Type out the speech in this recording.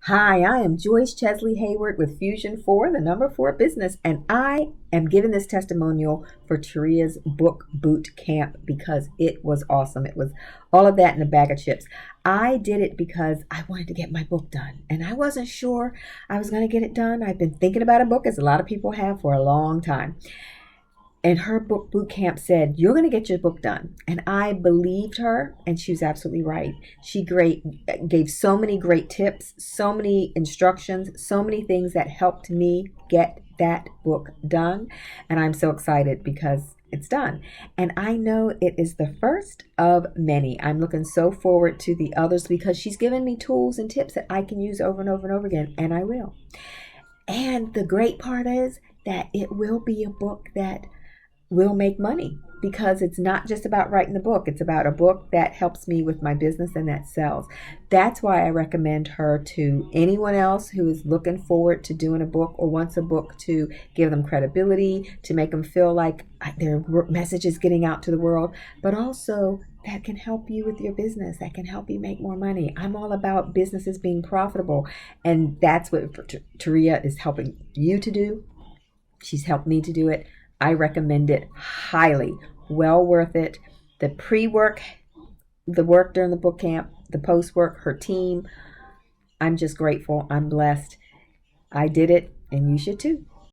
Hi, I am Joyce Chesley Hayward with Fusion 4, the number 4 business, and I am giving this testimonial for Taria's book boot camp because it was awesome. It was all of that in a bag of chips. I did it because I wanted to get my book done, and I wasn't sure I was going to get it done. I've been thinking about a book, as a lot of people have, for a long time. And her book boot camp said, "You're going to get your book done." And I believed her, and she was absolutely right. She gave so many great tips, so many instructions, so many things that helped me get that book done. And I'm so excited because it's done. And I know it is the first of many. I'm looking so forward to the others because she's given me tools and tips that I can use over and over and over again, and I will. And the great part is that it will be a book that will make money because it's not just about writing the book. It's about a book that helps me with my business and that sells. That's why I recommend her to anyone else who is looking forward to doing a book or wants a book to give them credibility, to make them feel like their message is getting out to the world, but also that can help you with your business, that can help you make more money. I'm all about businesses being profitable, and that's what Taria is helping you to do. She's helped me to do it. I recommend it highly. Well worth it. The pre-work, the work during the boot camp, the post-work, her team. I'm just grateful. I'm blessed. I did it, and you should too.